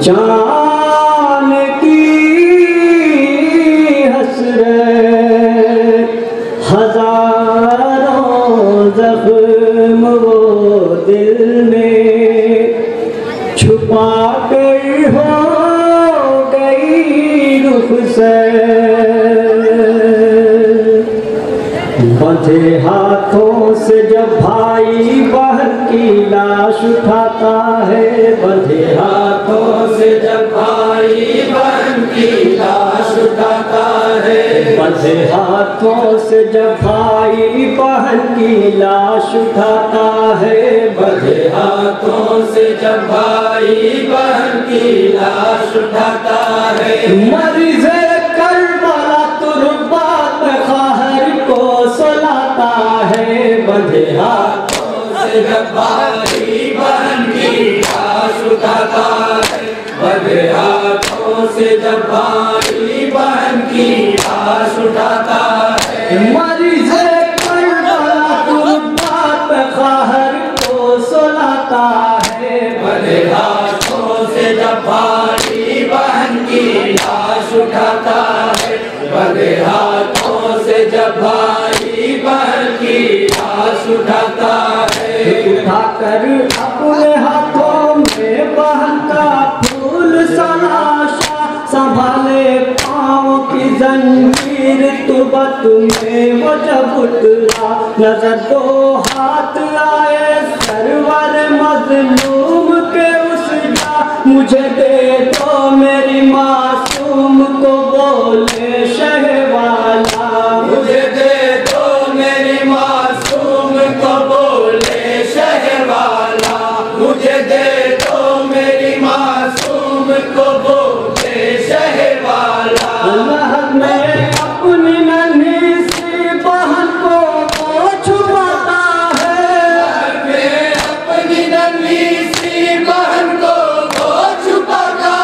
जान की हसरत हजारों जख्म वो दिल में छुपा कर हो गई रुखसत। बंधे हाथों से जब भाई बहन की लाश उठाता है, बंधे हाथों से जब भाई बहन की लाश उठाता है, बंधे हाथों से जब भाई बहन की लाश उठाता है, बंधे हाथों से जब भाई बहन की लाश उठाता है। मरीज़े करबला तुर्बात ख़ाहर को सुलाता है, बंधे हाथों से जब भाई बहन की लाश उठाता है, बंधे हाथों से जब भाई बहन की लाश उठाता है। मरीज़े करबला तुर्बात ख़ाहर को सुलाता है, बंधे हाथों से जब भाई बहन की लाश उठाता है, बंधे हाथों से जब भाई बहन की लाश उठाता है। उठाकर अपने हाथों में बहन का फूल सलाशा, संभाले पाँव की जंजीर तुबत में वो जब उतरा, नजर दो हाथ आए सरवर मजलूम के उस जा, मुझे दे दो मेरी मासूम को बोले शहवाला, मुझे दे दो मेरी मासूम को बोले शहवाला, मुझे दे दो मेरी मासूम को बोले शहवाला। अल्लाह में अपनी नन्ही सी बहन को छुपाता है, में अपनी नन्ही सी बहन को छुपाता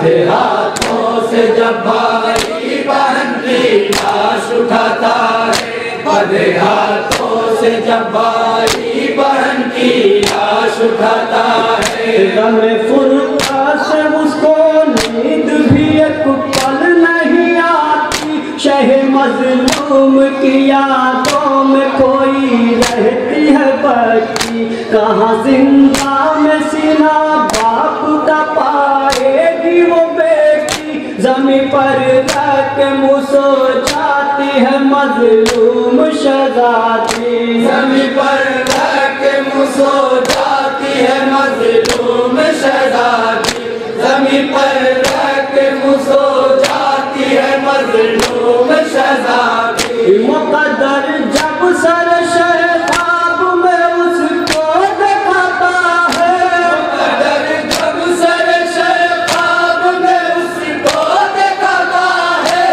बंधे हाथों से जब भाई बहन की लाश उठाता है, बंधे हाथों से जब भाई बहन की लाश उठाता है। गम फुरक़ा से उसको नींद भी एक पल नहीं आती, शहे मज़लूम की यादों में कोई रहती है बच्ची। कहाँ जिंदा में सीना बाप का पाएगी वो बेटी, ज़मीं पर रख मुँह सो जाती है मज़लूम शहज़ादी। ज़मीं पर रख मुँह सो जाती है मज़लूम शहज़ादी, ज़मीं पर रख मुँह सो जाती है मज़लूम शहज़ादी। मुक़द्दर जब सर ख्वाब में उसको दिखाता है, मुक़द्दर जब सर ख्वाब में उसको दिखाता है,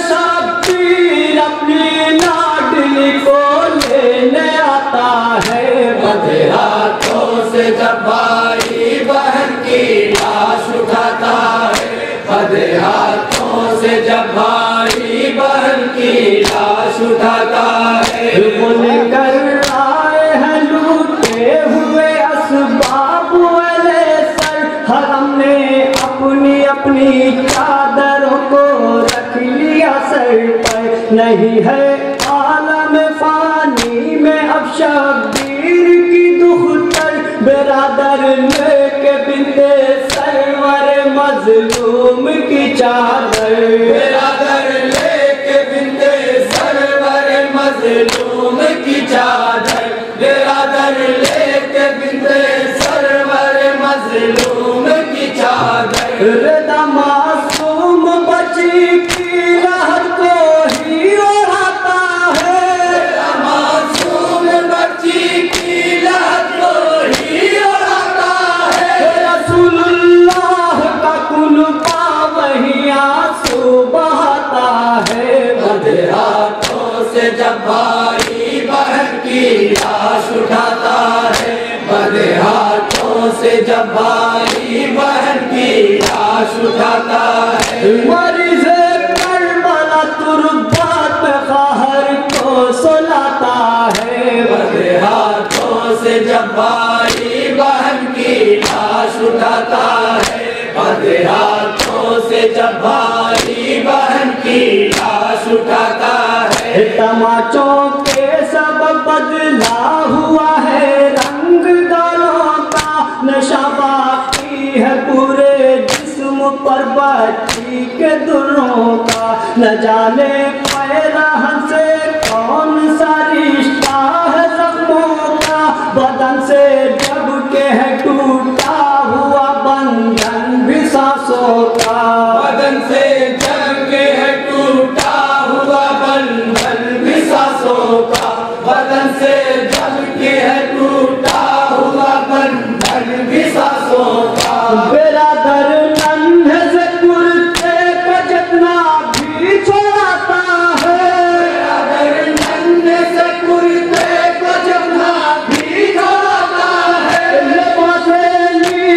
शब्बीर अपनी लाडली को लेने आता है। बंधे हाथों से जब भाई बहन की लाश उठाता है, बंधे हाथों से जब भाई बहन की लाश उठाता है। वो लेकर आए हैं लूटे हुए असबाब वाले सर, हरम ने अपनी अपनी चादरों को रख लिया सर पर। नहीं है आलम फानी में अब शब्बीर की दुख्तर, बिरादर लेके बिंदे सरवर मज़लूम की चादर, बिरादर लेके बिंदे सरवर मज़लूम की चादर, बिरादर लेके बिंदे सरवर मज़लूम की चादर। रदा मासूम बच्ची की लहर को ही उड़ाता है, रदा मासूम बच्ची की लहर को ही उड़ाता है। रसूलुल्लाह का कुलबा वही आंसू बहाता है। बंधे हाथों से जब भाई बहन की लाश उठाता है, बंधे हाथों से जब भाई बहन की लाश उठाता है। मरीज़े करबला तुर्बात क़हर को सुलाता है, बंधे हाथों से जब भाई बहन की लाश उठाता है, बंधे हाथों से जब भाई बहन की लाश उठाता है। तमाचों के सबब बदला हुआ है रंग गालों का, नशा बाकी है पूरे जिस्म पर बच्ची के दुर्रों का। न जाने पैरहन से कौन सा रिश्ता है जख्मों का, बदन से जब के है टूटा हुआ बंधन भी सांसों का, बदन से जब के है टूटा हुआ बंधन भी सांसों का, बदन से जब के है टूटा हुआ बंधन भी सांसों का। बिरादर नन्हे से कुर्ते को जितना भी छोड़ाता है, बिरादर नन्हे से कुर्ते को जितना भी छोड़ाता है। लिबासे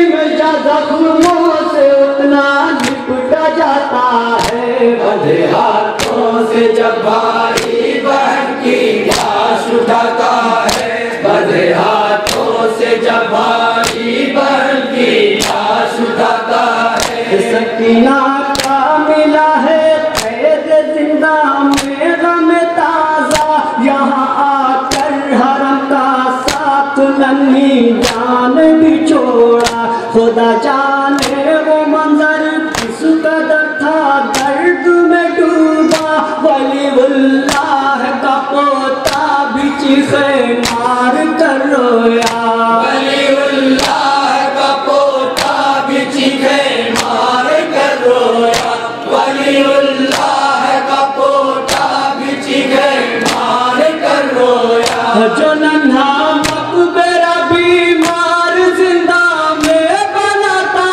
में जा जख्मों से उतना लिपटा जाता है। बंधे हाथों से जब भाई बहन की लाश उठाता है, बंधे हाथों से जब भाई बहन की लाश उठाता है। सकीना का मिला है कैद जिंदा में गम ताजा, यहाँ आकर हरम का साथ नन्ही जान भी छोड़ा। खुदा जाने वो मंजर किस कदर था दर्द में डूबा, वलीउल्लाह का पोता भी चीखे मार कर रोया, वलीउल्लाह का पोता भी चीखे मार कर रोया, वलीउल्लाह का पोता भी चीखे मार कर रोया। जो नन्हा मकबरा बीमार जिंदा में बनाता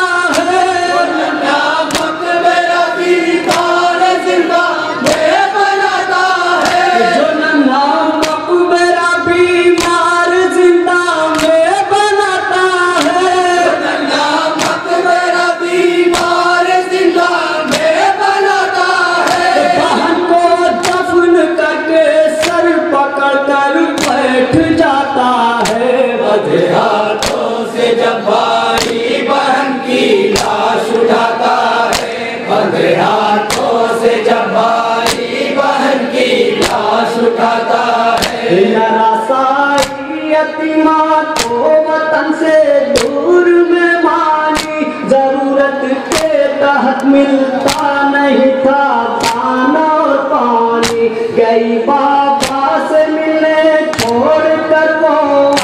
वतन से दूर मेहमानी, जरूरत के तहत मिलता नहीं था दाना और पानी। गई बाबा से मिलने छोड़ कर वो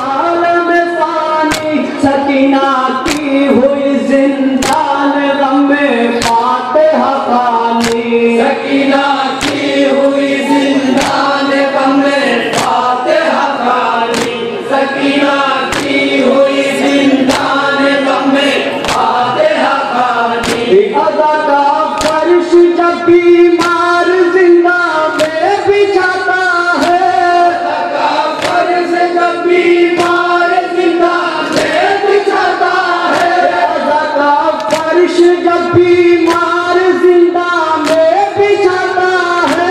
आलम फानी, सकीना की हुई जिंदान गम में फातिहा खानी। सकीना की हुई जिंदान गम में फातिहा खानी। सकीना की हुई जिंदान गम में फातिहा खानी। अदा का फर्श जब बीमार जिंदा में बिछाता है, अदा का फर्श जब बीमार जिंदा में बिछाता है। अदा का फर्श जब बीमार जिंदा में बिछाता है,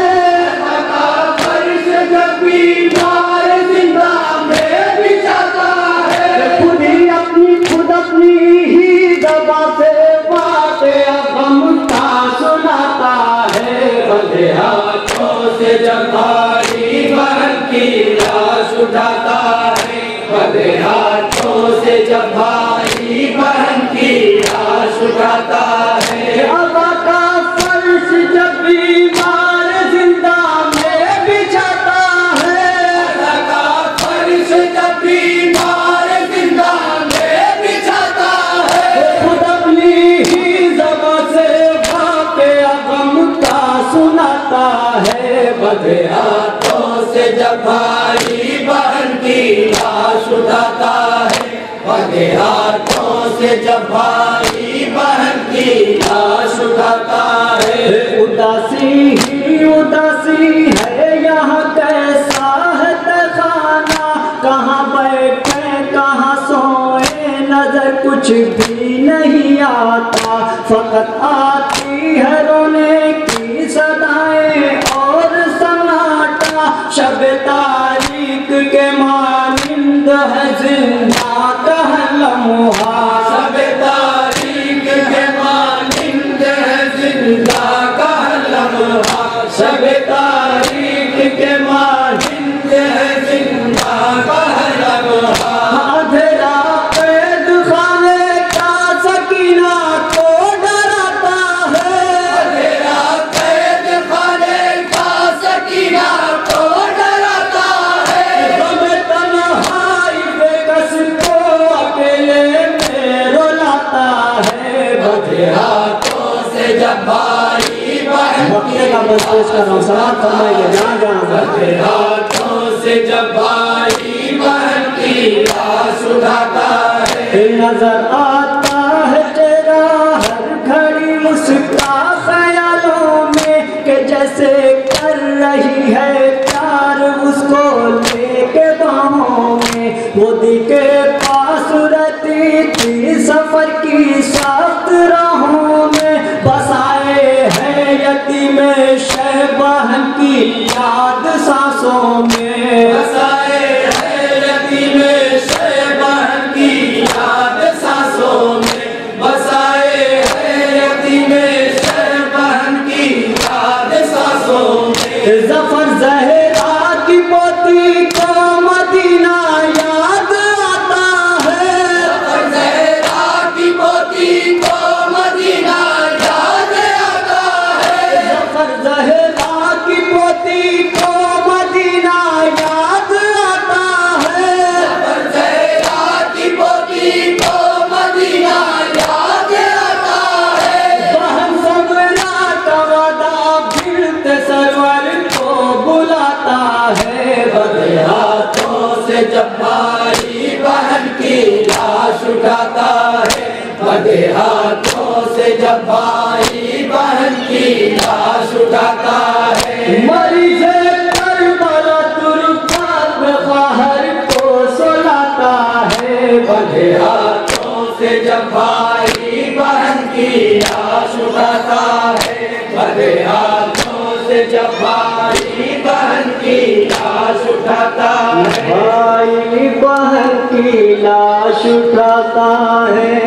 अदा का फर्श जब बीमार जिंदा में बिछाता है। खुद अपनी ही दबा से बातें गम का सुनाता है। बंधे हाथों से जब भाई बहन की लाश उठाता है। बंधे हाथों से जब भाई बहन की लाश उठाता है। अदा का फर्श जब बीमार जिंदा में बिछाता है, अदा का फर्श जब बीमार जिंदा में बिछाता है। खुद अपनी ही ज़बान से वाक़या गम का सुनाता है। बंधे हाथों से जब भाई बहन की लाश उठाता है। बंधे हाथों से जब भाई बहन की लाश उठाता है। उदासी ही उदासी है यहाँ, कैसा है तखाना, कहाँ बैठे कहाँ सोए नजर कुछ भी नहीं आता। फकत आती है रोने की सदाएं और सन्नाटा, शब तारीख के मानिंद है जिंदा का लम्हा। शब तारीख के मानिंद है जिंदा का लम्हा। शब तारीख के मानिंद है जिंदा का लम्हा। अंधेरा कैद खाने का सकीना को डराता है, अंधेरा कैद खाने का सकीना को डराता है। गम तन्हाई बेकस को अकेले में रुलाता है। बंधे हाथों से जब भाई बहन वक्त का बस पेश कर रहा हूँ, सलाम फरमाइए जहाँ जहाँ। बंधे हाथों से जब भाई बहन की लाश उठाता है। नजर आता है तेरा हर घड़ी मुस्का ख्यालों में, कि जैसे कर रही है प्यार उसको लेके बाहों में। वो दिल के पास रहती थी सफर की सख्त राहों में, बसाए है यतीम शह बहन की याद सांसों में। बसाए है यतीम शह बहन की याद सांसों में। बसाए है यतीम शह बहन की याद सांसों में। जफर जहरा की पोती को मदीना याद आता है, जफर ज़हरा की पोती को मदीना याद आता है। जफर जहरा की पोती को मदीना याद आता है। जफर ज़हरा की पोती को मदीना याद आता है। बहन सबरा का वादा फिरते सरवर को बुलाता है। बंधे हाथों से जब भाई बहन की लाश उठाता है। बंधे हाथों से जब भाई बहन की लाश उठाता है। मरीज़े करबला तुर्कात में ख़ाहर को सुलाता है। बंधे हाथों से जब भाई बहन की लाश उठाता है। बंधे हाथों से जब भाई बहन की लाश उठाता है। भाई बहन की लाश उठाता है।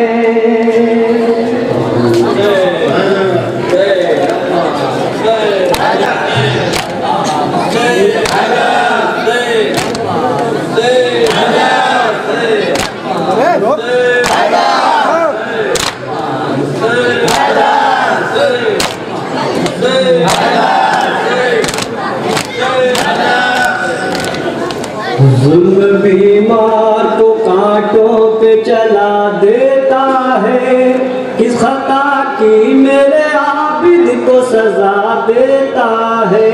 बीमार को कांटों पे चला देता है, किस खता की मेरे आबिद को सजा देता है।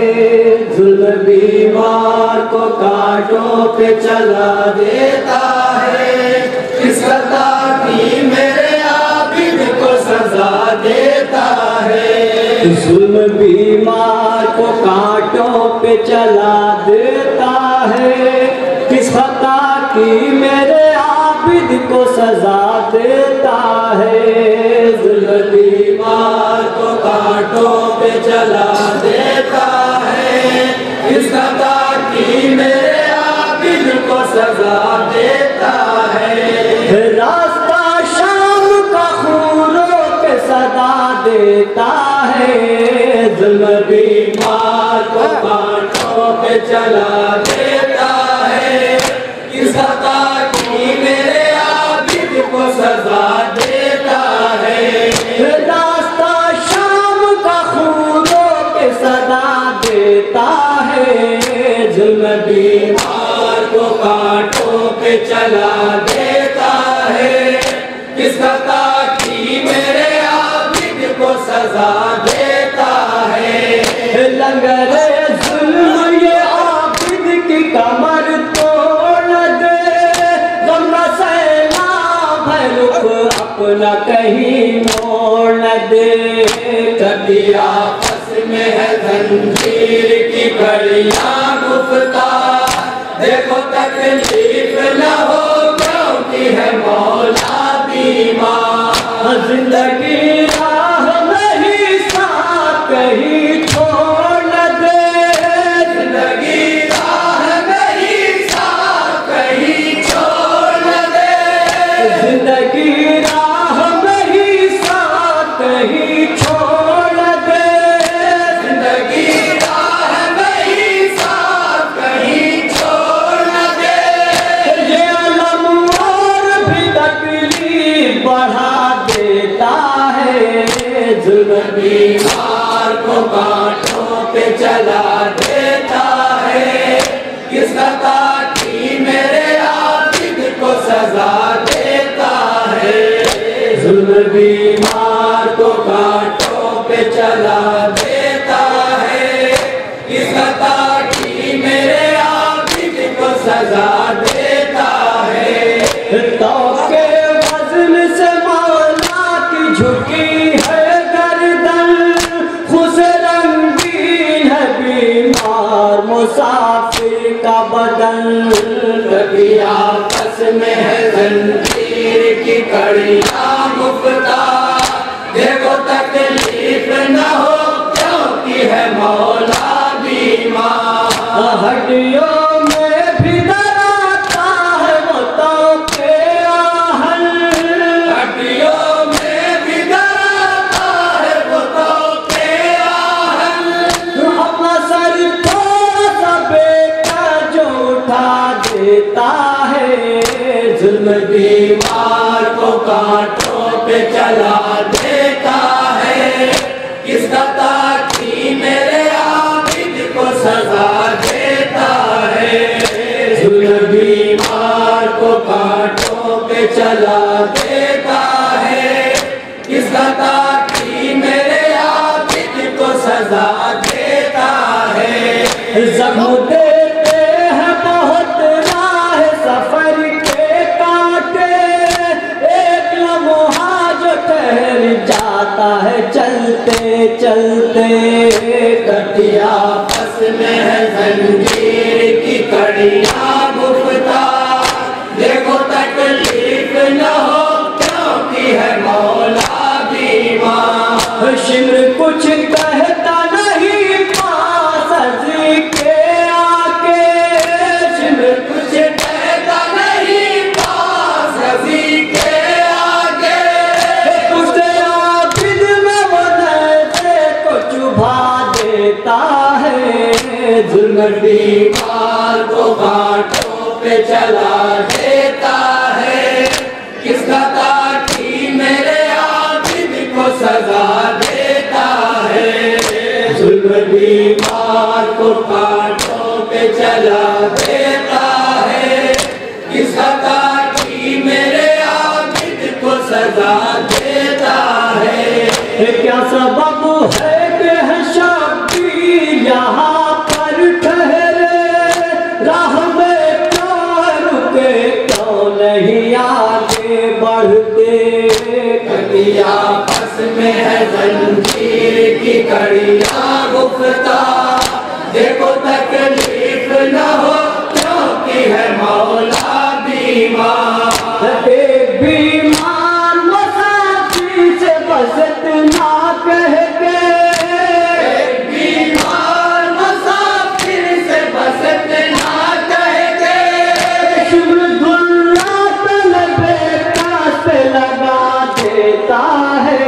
जुल्म बीमार को कांटों पे चला देता है, किस खता की मेरे आबिद को सजा देता है। जुल्म बीमार को कांटों पे चला देता है, किस खता की मेरे आबिद को सजा देता है। जुल्म बीमार को कांटों पे चला देता है, किस खता की मेरे आबिद को सजा देता है। रास्ता शाम का खूनों पे सदा देता है, जुल्म बीमार को कांटों पे चला देता है, किस खता की मेरे आबिद को सजा देता है। रास्ता शाम का खूनों पे सदा देता है, जुल्म बीमार को कांटों पे चला देता है, किस खता की मेरे आबिद को सजा देता है। लंगरे जुल्म ये आबिद की कमर तोड़ दे, गम का सैलाब है रुख अपना कहीं मोड़ न दे। कभी आपस में है जंजीर की कड़ियां गुफ्ता, देखो तकलीफ न हो क्योंकि है मौला बीमार। जिंदगी राह में ही साथ कहीं छोड़ न दे, जिंदगी राह में ही साथ कहीं छोड़ न दे, जिंदगी राह में ही साथ कहीं छोड़ न दे, जिंदगी राह में ही साथ कहीं छोड़ न दे। ये अलम और भी तकलीफ बढ़ा देता है, जुल्म बीमार को कांटों पे चला देता है, किस खता की मेरे आबिद को सजा देता है। जुल्म बीमार को कांटों पे चला देता है, किस खता की मेरे आबिद को सजा देता है। तो के वज़न से मौला की झुकी है गर्दन, खुश रंगीन है बीमार मुसाफिर का बदन। कभी आपस में है जंजीर की कड़ियां गुफ्ता, देखो तकलीफ न हो क्योंकि है मौला बीमार। हड्डियों में भी दराता है वो तो के आहन, हड्डियों में भी दराता है वो तो के आहन। अपना सर थोड़ा सा बेटा जो उठा देता है, जुल्म बीमार को कांटों पे चला देता है, किस खता की मेरे आबिद को सजा देता है। जुल्म बीमार को कांटों पे चला देता है, किस खता की मेरे आबिद को सजा देता है। जख्म देते हैं बहुत राह सफर के कांटे, एक लम्हा जो ठहर जाता है चलते चलते। कटी आपस में है जंजीर की कड़ियां गुफ्ता, देखो तकलीफ न हो क्योंकि है मौला बीमार। शिम्र कुछ कहता नहीं पास हज़ी के आके, शिम्र कुछ कहता नहीं पास हज़ी के आगे। उसके आबिद में वो नैज़े को चुभा देता है, जुल्म बीमार को कांटों पे चला देता है, किस खता की मेरे आबिद को सजा देता है। जुल्म बीमार को कांटों पे चला देता है, किस सजा देता है। क्या सबब है कि है शब्बीर यहाँ पर ठहरे, राह में क्यों रुके, क्यों नहीं आगे बढ़ते। कटिया फंस में है जंजीर की कड़ियाँ गुफ्ता, देखो तकलीफ न हो क्योंकि है मौला बीमार। एक बीमार मुसाफिर से बस इतना कह के, एक बीमार मुसाफिर से बस इतना कह के, शुभ्र-धुल्ला तलबे कास पे लगा देता है।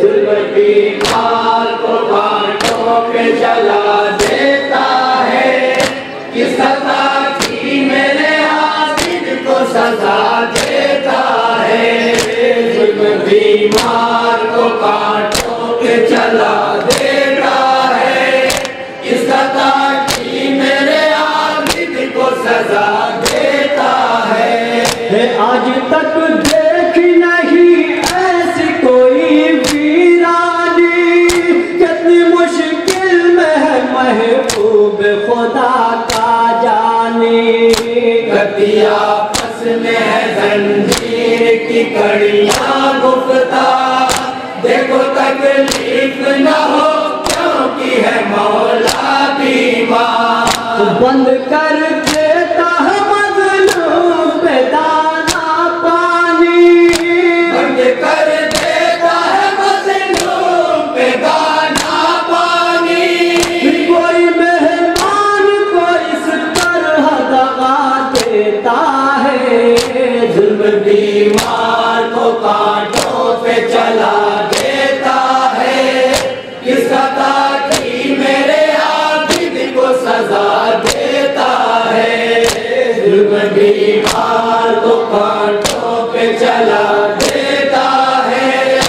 जुल्म बीमार को कांटों पे जला देता है। किस सजा की मेरे आबिद को सजा देता है। जुल्म बीमार को कांटों पे जला देता है। किस सजा की मेरे आबिद को सजा देता है। आज तक देखी नहीं ऐसी कोई वीरानी, कितनी मुश्किल में है महबूब खुदा का जाने। कटिया फंस में है जंजीर की कड़ियाँ गुफ्ता, देखो तकलीफ न हो क्योंकि है मौला बीमार। बंद कर देता है मजलूम पे दाना पानी, बंद कर देता है मजलूम पे दाना पानी। कोई मेहमान को इस तरह दगा देता है। जुल्म बीमार को कांटों पे चला देता है। किस सजा की मेरे आबिद को सजा देता है। जुल्म बीमार को कांटों पे चला देता है।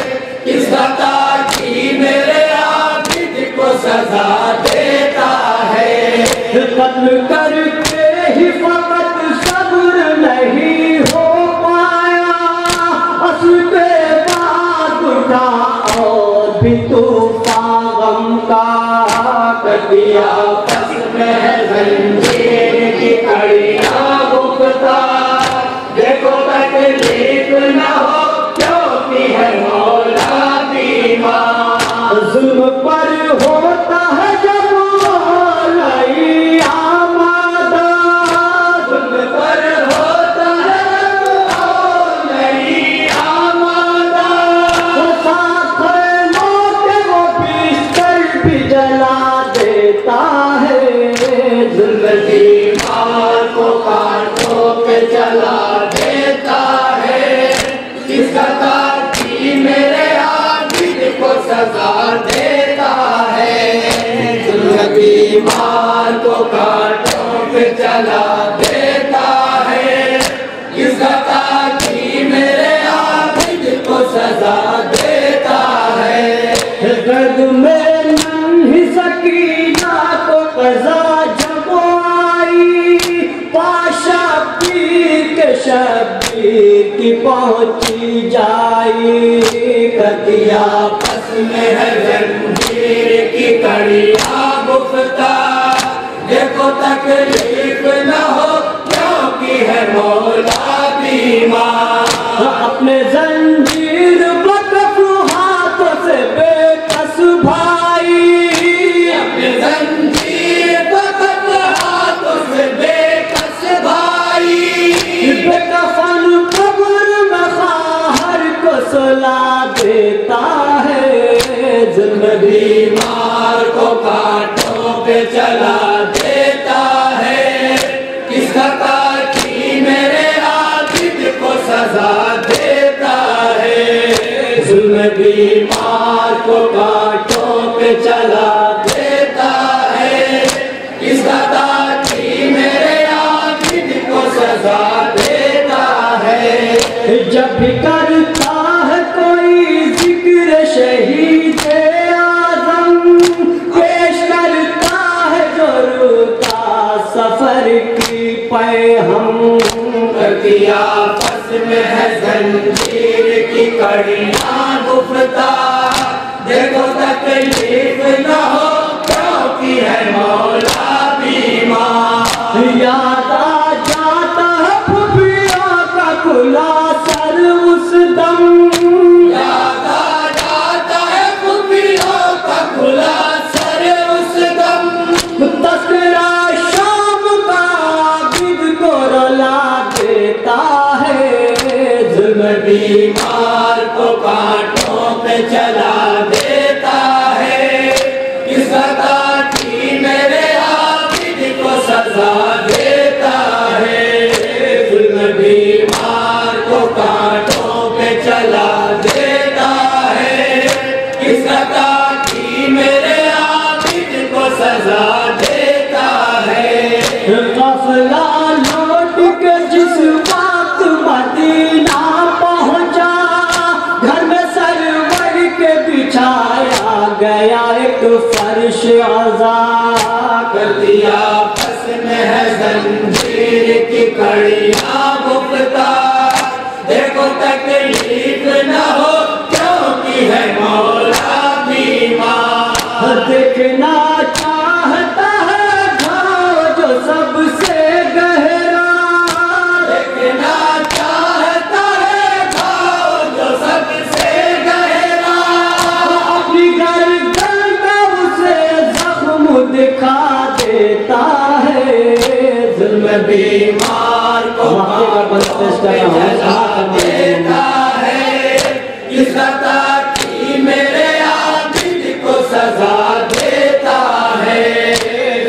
किस सजा की मेरे आबिद को सजा देता है। कत्ल करके ही फकत सब्र नहीं हो पाया, असर पे बात उठा और भी तूफान गम का। कटिया फंस में है जंजीर की कड़ियाँ गुफ्ता, देखो तकलीफ न हो क्योंकि है मौला बीमार। जुल्म पर होता है जब मौलाई आमादा, जुल्म पर होता है मौलाई आमादा। साथ के वो पिस्टल भी जला देता है। जुल्म बीमार को कांटों पे जला देता है। किस सजा की मेरे आबिद को सजा देता है। जुल्म बीमार को कांटों पे जला देता है। किस सजा की मेरे आबिद को सजा देता है। दर्द में नन्ही सकीना को कज़ा जब आई, पाशा पीर के शब्बीर की पहुंची जाई। कटिया फंस में है जंजीर की कड़ियाँ गुफ्ता, देखो तकलीफ न हो क्योंकि है मौला बीमार। अपने जंजीर बकफ हाथों से बेकस भाई, अपने जंजीर बकफ हाथों से बेकस भाई। बेकफन कब्र में खाहर को सुला देता है। जुल्म बीमार को कांटों पे चला देता है। किस सजा की मेरे आबिद को सजा देता है। जुल्म बीमार को कांटों पे चला देता है। किस सजा की मेरे आबिद को सजा देता है। जब भी करता है कोई जिक्र शहीद आज़म, पेश करता है जो रोता सफर की पैहम। कटिया फंस में है जंजीर की कड़ियां गुफ्तार, देखो तकलीफ न हो क्योंकि है मौला बीमार। याद आ जाता है फुफिया का खुला सर उस दम, याद आ जाता है फुफिया का खुला सर उस दम। तस्करा शाम का आबिद को रुला देता है, जुल्म बीमार को कांटों पे चला देता है, किसका काटी मेरे आबिद को सजा देता है। जुल्म बीमार को कांटों पे चला देता है, किसका काटी मेरे आबिद को सजा देता है। काफिला लौट के जिस वक्त मदीना पहुंचा, घर में सरवर के बिछाया गया एक फर्श आज़ाद, कर दिया बस में है जंजीर की कड़ियां गुफ्तार, देखो तकलीफ न हो क्योंकि है मौला बीमार। देखना चाहता है घाव जो सबसे गहरा, देखना चाहता है घाव जो सबसे गहरा, अपनी गर्दन का उसे जख्म दिखा देता है। जुल्म बीमार को कांटों पे जला देता है, किसका ताकि मेरे आबिद को सजा देता है।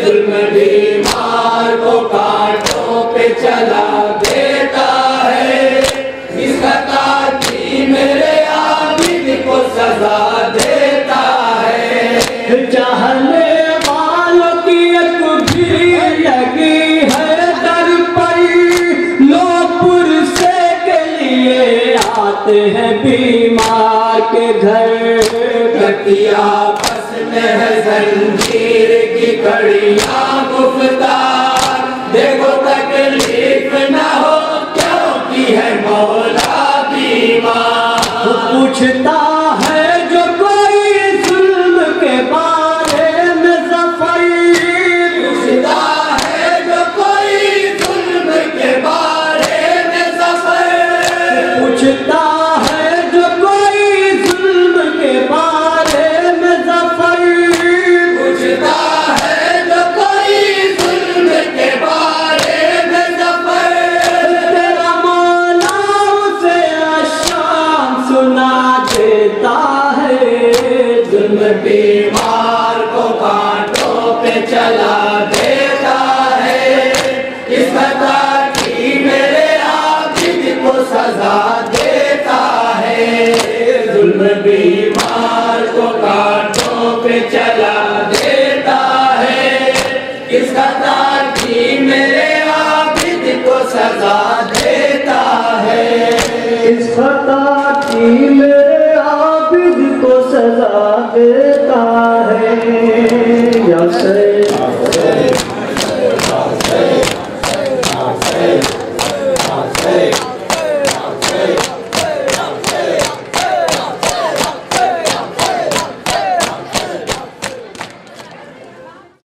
जुल्म बीमार को कांटों पे चला देता है, किसका ताकि मेरे आबिद को सजा देता है। चाहने वालों की एक भीड़ लगी है दर पर, लोग पुरसे के लिए आते हैं बीमार के घर। कटिया बस में है जंजीर की कड़ियां गुफ्तार, देखो तकलीफ न हो क्योंकि है मौला बीमार। पूछता है जो कोई जुल्म के बारे में ज़फ़र, पूछता है जो कोई जुल्म के बारे में ज़फ़र, पूछता है जो कोई जुल्म के बारे में ज़फ़र, पूछता है जो कोई जुल्म के बारे में ज़फ़र, तेरा मौला उसे शाम सुना देता है। जुल्म बीमार